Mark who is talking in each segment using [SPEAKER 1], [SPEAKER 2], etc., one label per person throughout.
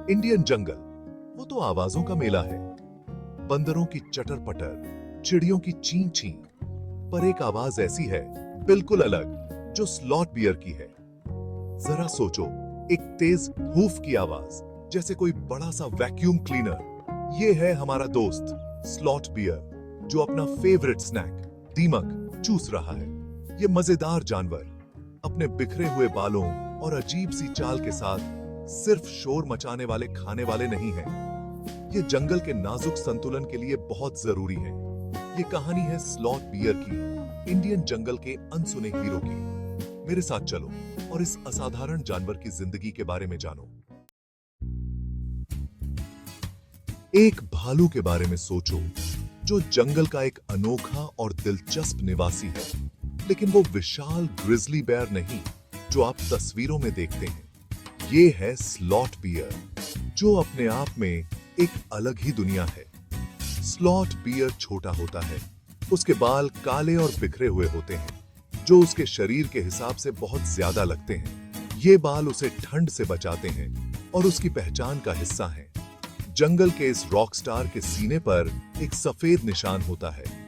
[SPEAKER 1] Indian जंगल वो तो आवाजों का मेला है। बंदरों की चटर पटर, चिड़ियों की चीं चीं, पर एक आवाज ऐसी है बिल्कुल अलग जो स्लॉथ बियर की है। जरा सोचो, एक तेज हूफ की आवाज जैसे कोई बड़ा सा वैक्यूम क्लीनर। ये है हमारा दोस्त स्लॉथ बियर, जो अपना फेवरेट स्नैक दीमक चूस रहा है। ये मजेदार जानवर अपने बिखरे हुए बालों और अजीब सी चाल के साथ सिर्फ शोर मचाने वाले खाने वाले नहीं हैं। ये जंगल के नाजुक संतुलन के लिए बहुत जरूरी है। ये कहानी है स्लॉथ बियर की, इंडियन जंगल के अनसुने हीरो की। मेरे साथ चलो और इस असाधारण जानवर की जिंदगी के बारे में जानो। एक भालू के बारे में सोचो, जो जंगल का एक अनोखा और दिलचस्प निवासी है। लेकिन वो विशाल ग्रिजली बेयर नहीं जो आप तस्वीरों में देखते हैं। ये है स्लॉथ बियर, जो अपने आप में एक अलग ही दुनिया है। स्लॉथ बियर छोटा होता है, उसके बाल काले और बिखरे हुए होते हैं, जो उसके शरीर के हिसाब से बहुत ज्यादा लगते हैं। ये बाल उसे ठंड से बचाते हैं और उसकी पहचान का हिस्सा हैं। जंगल के इस रॉक स्टार के सीने पर एक सफेद निशान होता है।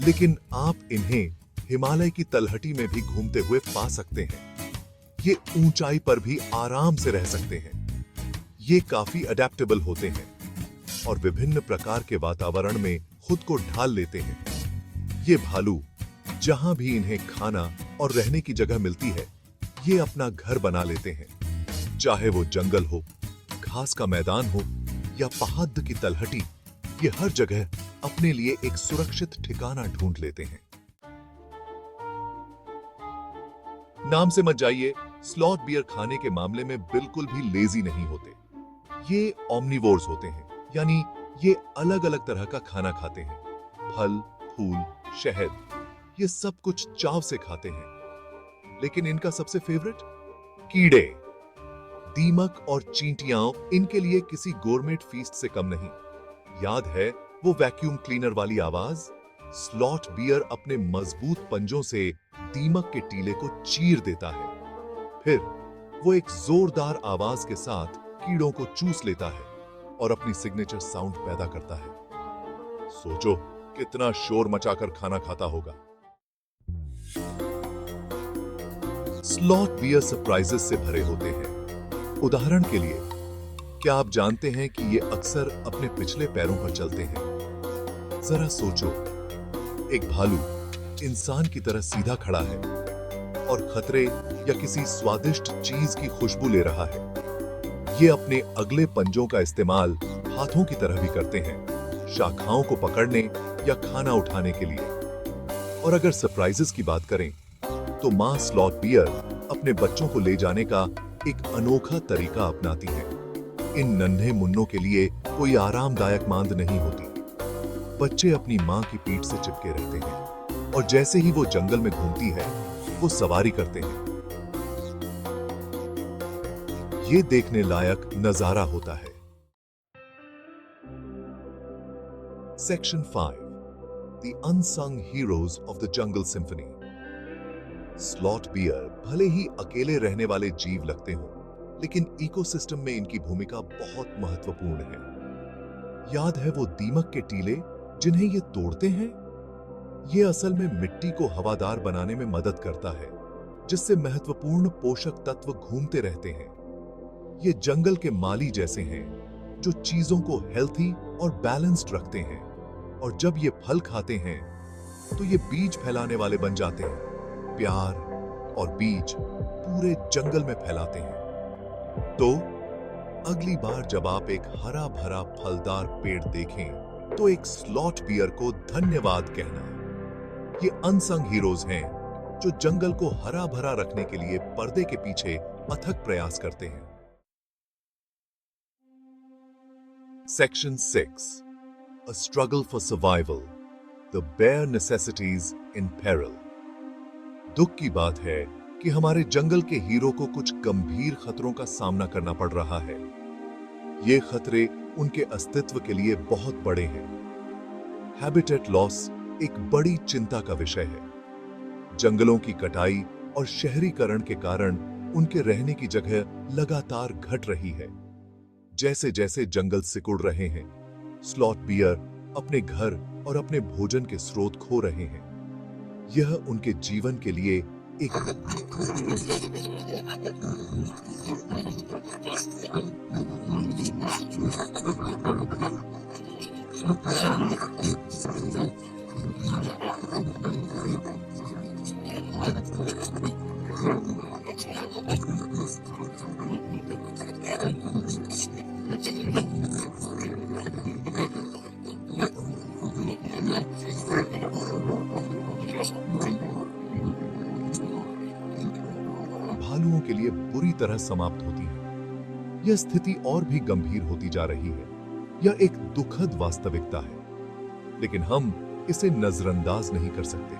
[SPEAKER 1] लेकिन आप इन्हें हिमालय की तलहटी में भी घूमते हुए पा सकते हैं। ये ऊंचाई पर भी आराम से रह सकते हैं। ये काफी अडेप्टेबल होते हैं और विभिन्न प्रकार के वातावरण में खुद को ढाल लेते हैं। ये भालू जहां भी इन्हें खाना और रहने की जगह मिलती है, ये अपना घर बना लेते हैं। चाहे वो जंगल हो, घास का मैदान हो या पहाड़ की तलहटी, ये हर जगह अपने लिए एक सुरक्षित ठिकाना ढूंढ लेते हैं। नाम से मत जाइए, स्लॉथ बियर खाने के मामले में बिल्कुल भी लेजी नहीं होते। ये ओमनिवोर्स होते हैं, यानी ये अलग अलग तरह का खाना खाते हैं। फल, फूल, शहद, ये सब कुछ चाव से खाते हैं। लेकिन इनका सबसे फेवरेट कीड़े, दीमक और चींटियां इनके लिए किसी गोरमेट फीस्ट से कम नहीं। याद है वो वैक्यूम क्लीनर वाली आवाज? स्लॉथ बियर अपने मजबूत पंजों से दीमक के टीले को चीर देता है। फिर वो एक जोरदार आवाज के साथ कीड़ों को चूस लेता है और अपनी सिग्नेचर साउंड पैदा करता है। सोचो कितना शोर मचाकर खाना खाता होगा। स्लॉथ बियर सरप्राइजेस से भरे होते हैं। उदाहरण के लिए, क्या आप जानते हैं कि ये अक्सर अपने पिछले पैरों पर चलते हैं? जरा सोचो, एक भालू इंसान की तरह सीधा खड़ा है और खतरे या किसी स्वादिष्ट चीज की खुशबू ले रहा है। ये अपने अगले पंजों का इस्तेमाल हाथों की तरह भी करते हैं, शाखाओं को पकड़ने या खाना उठाने के लिए। और अगर सरप्राइजेस की बात करें, तो मां स्लॉथ बियर अपने बच्चों को ले जाने का एक अनोखा तरीका अपनाती है। इन नन्हे मुन्नों के लिए कोई आरामदायक मांद नहीं होती। बच्चे अपनी मां की पीठ से चिपके रहते हैं और जैसे ही वो जंगल में घूमती है, वो सवारी करते हैं। ये देखने लायक नजारा होता है। Section 5, the unsung heroes of the jungle symphony. Sloth bear भले ही अकेले रहने वाले जीव लगते हों, लेकिन इकोसिस्टम में इनकी भूमिका बहुत महत्वपूर्ण है। याद है वो दीमक के टीले जिन्हें ये तोड़ते हैं? ये असल में मिट्टी को हवादार बनाने में मदद करता है, जिससे महत्वपूर्ण पोषक तत्व घूमते रहते हैं। ये जंगल के माली जैसे हैं, जो चीजों को हेल्थी और बैलेंस्ड रखते हैं। और जब ये फल खाते हैं, तो ये बीज फैलाने वाले बन जाते हैं। प्यार और बीज पूरे जंगल में फैलाते हैं। तो अगली बार जब आप एक हरा भरा फलदार पेड़ देखें, तो एक स्लॉथ बियर को धन्यवाद कहना। ये अनसंग हीरोज हैं, जो जंगल को हरा भरा रखने के लिए पर्दे के पीछे अथक प्रयास करते हैं। Section 6. A struggle for survival. The bare necessities in peril. दुख की बात है कि हमारे जंगल के हीरो को कुछ गंभीर खतरों का सामना करना पड़ रहा है। ये खतरे उनके अस्तित्व के लिए बहुत बड़े हैं। हैबिटेट लॉस एक बड़ी चिंता का विषय है। जंगलों की कटाई और शहरीकरण के कारण उनके रहने की जगह लगातार घट रही है। जैसे जैसे जंगल सिकुड़ रहे हैं, स्लॉथ बियर अपने घर और अपने भोजन के स्रोत खो रहे हैं। यह उनके जीवन के लिए एक भालुओं के लिए बुरी तरह समाप्त होती है। यह स्थिति और भी गंभीर होती जा रही है। यह एक दुखद वास्तविकता है, लेकिन हम इसे नजरअंदाज नहीं कर सकते।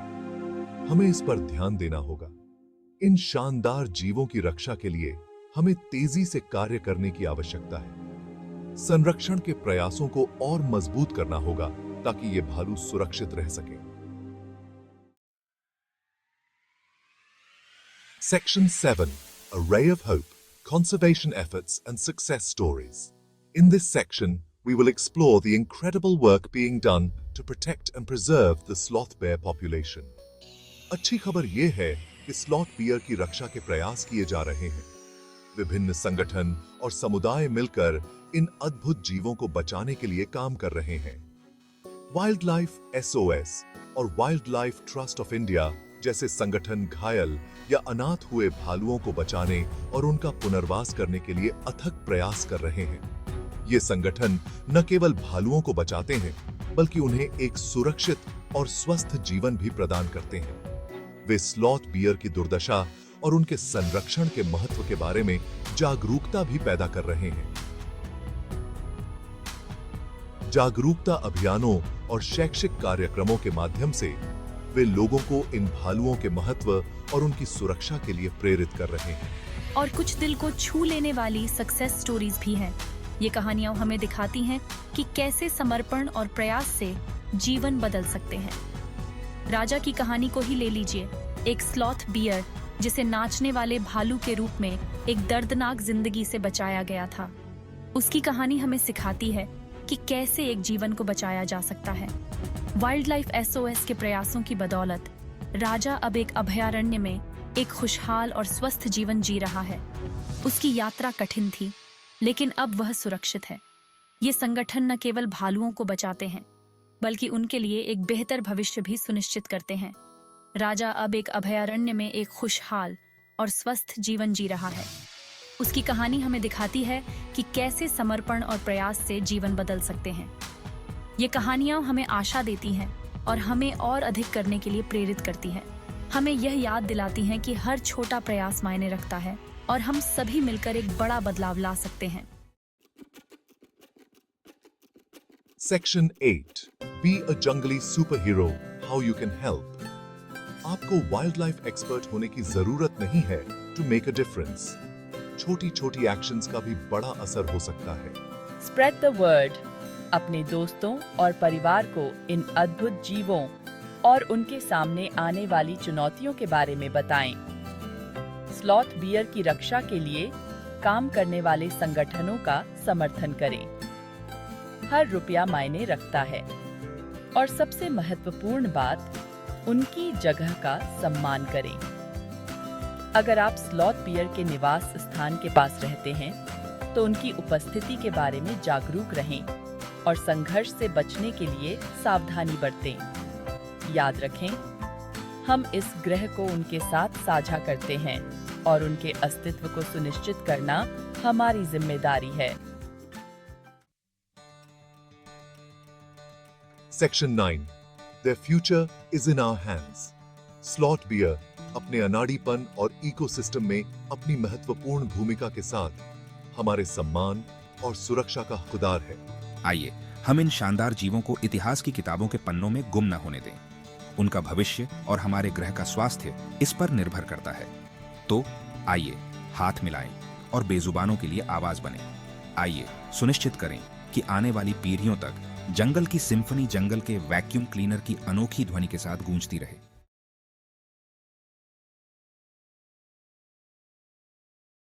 [SPEAKER 1] हमें इस पर ध्यान देना होगा। इन शानदार जीवों की रक्षा के लिए हमें तेजी से कार्य करने की आवश्यकता है। संरक्षण के प्रयासों को और मजबूत करना होगा ताकि ये भालू सुरक्षित रह सकें। Section 7. A Ray of Hope, Conservation Efforts and Success Stories. In this section, we will explore the incredible work being done to protect and preserve the sloth bear population. अच्छी खबर यह है कि स्लॉथ बियर की रक्षा के प्रयास किए जा रहे हैं। विभिन्न संगठन और समुदाय मिलकर इन अद्भुत जीवों को बचाने के लिए काम कर रहे हैं। वाइल्ड लाइफ SOS और wild life trust of India जैसे संगठन घायल या अनाथ हुए भालुओं को बचाने और उनका पुनर्वास करने के लिए अथक प्रयास कर रहे हैं। ये संगठन न केवल भालुओं को बचाते हैं, बल्कि उन्हें एक सुरक्षित और स्वस्थ जीवन भी प्रदान करते हैं। वे स्लॉथ बियर की दुर्दशा और उनके संरक्षण के महत्व के बारे में जागरूकता भी पैदा कर रहे हैं। जागरूकता अभियानों और शैक्षिक कार्यक्रमों के माध्यम से वे लोगों को इन भालुओं के महत्व और उनकी सुरक्षा के लिए प्रेरित कर रहे हैं।
[SPEAKER 2] और कुछ दिल को छू लेने वाली सक्सेस स्टोरीज भी हैं। ये कहानियां हमें दिखाती हैं कि कैसे समर्पण और प्रयास से जीवन बदल सकते हैं। राजा की कहानी को ही ले लीजिए। एक स्लॉथ बियर जिसे नाचने वाले भालू के रूप में एक दर्दनाक जिंदगी से बचाया गया था। उसकी कहानी हमें सिखाती है कि कैसे एक जीवन को बचाया जा सकता है। वाइल्ड लाइफ SOS के प्रयासों की बदौलत राजा अब एक अभयारण्य में एक खुशहाल और स्वस्थ जीवन जी रहा है। उसकी यात्रा कठिन थी, लेकिन अब वह सुरक्षित है। ये संगठन न केवल भालुओं को बचाते हैं, बल्कि उनके लिए एक बेहतर भविष्य भी सुनिश्चित करते हैं। राजा अब एक अभयारण्य में एक खुशहाल और स्वस्थ जीवन जी रहा है। उसकी कहानी हमें दिखाती है कि कैसे समर्पण और प्रयास से जीवन बदल सकते हैं। ये कहानियां हमें आशा देती हैं और हमें और अधिक करने के लिए प्रेरित करती हैं। हमें यह याद दिलाती हैं कि हर छोटा प्रयास मायने रखता है और हम सभी मिलकर एक बड़ा बदलाव ला सकते हैं।
[SPEAKER 1] Section 8. Be a jungly superhero. How you can help. आपको वाइल्ड लाइफ एक्सपर्ट होने की जरूरत नहीं है to make a difference. छोटी-छोटी एक्शंस का भी बड़ा असर हो सकता है।
[SPEAKER 3] Spread the word. अपने दोस्तों और परिवार को इन अद्भुत जीवों और उनके सामने आने वाली चुनौतियों के बारे में बताएं। स्लॉथ बियर की रक्षा के लिए काम करने वाले संगठनों का समर्थन करें। हर रुपया मायने रखता है और सबसे महत्वपूर्ण बात, उनकी जगह का सम्मान करें। अगर आप स्लॉथ बियर के निवास स्थान के पास रहते हैं, तो उनकी उपस्थिति के बारे में जागरूक रहें और संघर्ष से बचने के लिए सावधानी बरतें। याद रखें, हम इस ग्रह को उनके साथ साझा करते हैं और उनके अस्तित्व को सुनिश्चित करना हमारी जिम्मेदारी है।
[SPEAKER 1] Section 9. Their future is in our hands. Sloth bear अपने अनाड़ीपन और इकोसिस्टम में अपनी महत्वपूर्ण भूमिका के साथ हमारे सम्मान और सुरक्षा का हकदार है।
[SPEAKER 4] आइए हम इन शानदार जीवों को इतिहास की किताबों के पन्नों में गुम न होने दें। उनका भविष्य और हमारे ग्रह का स्वास्थ्य इस पर निर्भर करता है। तो आइए हाथ मिलाएं और बेजुबानों के लिए आवाज बने। आइए सुनिश्चित करें कि आने वाली पीढ़ियों तक जंगल की सिम्फनी जंगल के वैक्यूम क्लीनर की अनोखी ध्वनि के साथ गूंजती रहे।